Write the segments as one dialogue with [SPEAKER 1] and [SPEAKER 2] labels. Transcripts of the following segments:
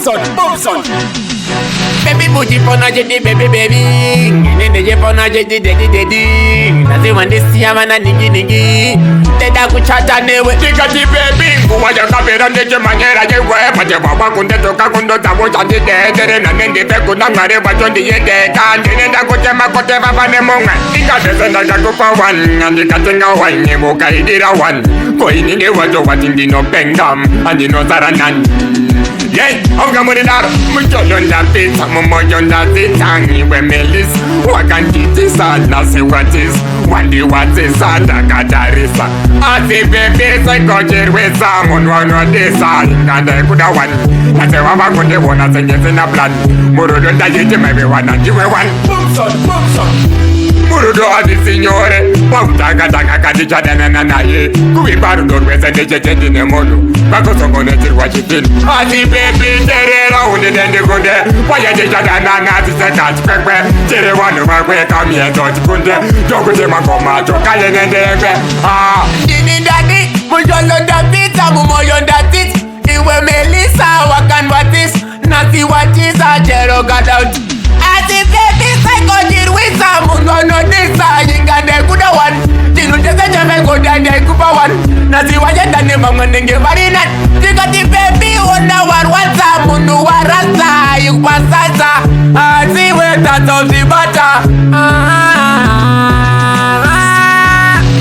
[SPEAKER 1] boom son.
[SPEAKER 2] Baby booty pona jedi baby baby. Nene je pona jedi dedi. Nazi wande siya mana ningi. Teda kuchata newe.
[SPEAKER 1] Tikati baby. Kuwaja kabera ndeje manyera jewe. Pate baba kunde toka kundo tabo chandi dedere. Nende peku nangare bachondi yede. Kandine na kuchema kote baba nemonga. Tikate senda jakupa wan. Andikatenga wanye moka idira wan. Koi nine wajo watindi no pengam. Andi no zaranan. Yeah, I'm coming in out. Mjolo Ndapfidza Iwe Mellisa. Wakanditisa nasi watis. Wandi watisa ndakatarisa. Asi baby saikochirwisa. Munwana disa inganda kudawan. Nase wavakunde wona sengezi na plan. Murudo ndayiti mewe wana jiwe wan.
[SPEAKER 2] Boom son.
[SPEAKER 1] Murudo adi signore. Wautaka kati chadana naye. Kuibaru dorwese ndechechendi nemonu. Bakosongone chirwa chitini. Asi baby terera unde dende kunde. Wayeje chadana nati sekati pekwe. Chere wanu makwe kamiezo chikunde. Jokute makoma chokaye nendekwe.
[SPEAKER 2] Dini dadi. Mjolo Ndapfidza Iwe Mellisa. Wakan watis. Nasi watisa jero gadout. Asi baby saikochirwisa. Munwana disa ingande kudawan. Tinutese chame kodande kupawan. Nasi wajenda ni mangonenge varinan. Tikati baby wona warwanza. Mundu warasa yukwasaza. Asi weta bata.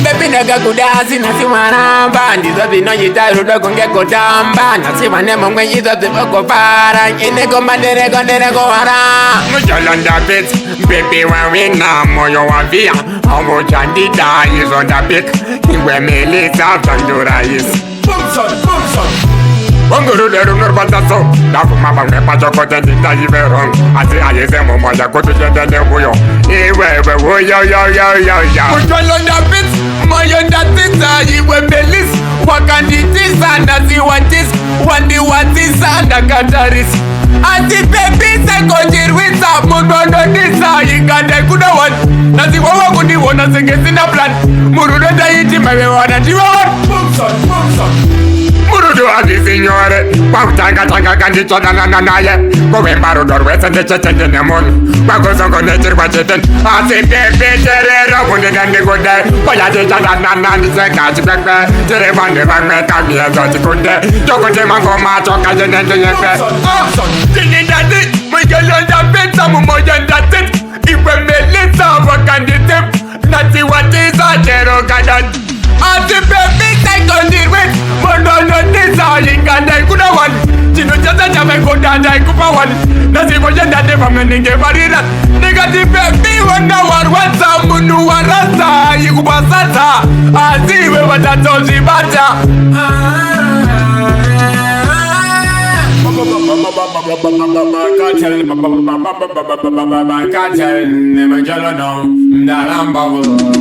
[SPEAKER 2] Baby naga kudasi nasi maramba. Ndizo zino yitaru do konge kodamba. Nasi wane mongwe yizo zivoko para. Ineko mandereko wara.
[SPEAKER 1] Mjolo Ndapfidza, baby wawina moyo wavia. Hawo chandida yizo Ndapfidza Iwe Mellisa Chabvondoka.
[SPEAKER 2] Boom son.
[SPEAKER 1] Wanguru leru nurbantaso. Dafu mabangwe pachokote ndita iverong. Ati ayeze momoja kutu jendene buyo. Iwe woyo yo.
[SPEAKER 2] Mjolo Ndapfidza Iwe Mellisa. Wakanditisa nasi watisa. Wandi watisa ndakatarisa. Ati baby saikochirwisa. Munwana disa ingande kudawan. Nasi wawa kundi wona sengezi na plan. Murudo ndayiti mewe wana jiwa wan. Boom son.
[SPEAKER 1] Murudo adi signore. Wautaka kandi chadana naye. Kuibaru dorwese ndechechendi nemonu. Bakosongone chirwa chitini. Asi baby terera unde dende kunde. Wayeje chadana nati sekati pekwe. Chere wanu makwe kamiezo chikunde. Jokute makoma chokaye nendekwe.
[SPEAKER 2] Dini dadi. Mjolo Ndapfidza Iwe Mellisa. Wakanditisa nasi watisa jero gadout. Asi baby saikochirwisa. Munwana disa ingande kudawan. Tinutese chame kodande kupawan. Nasi wajenda ni mangonenge varinan. Tikati baby wona warwanza. Mundu warasa yukwasaza. Asi weta bata. Kartel, Mjolo Ndapfidza.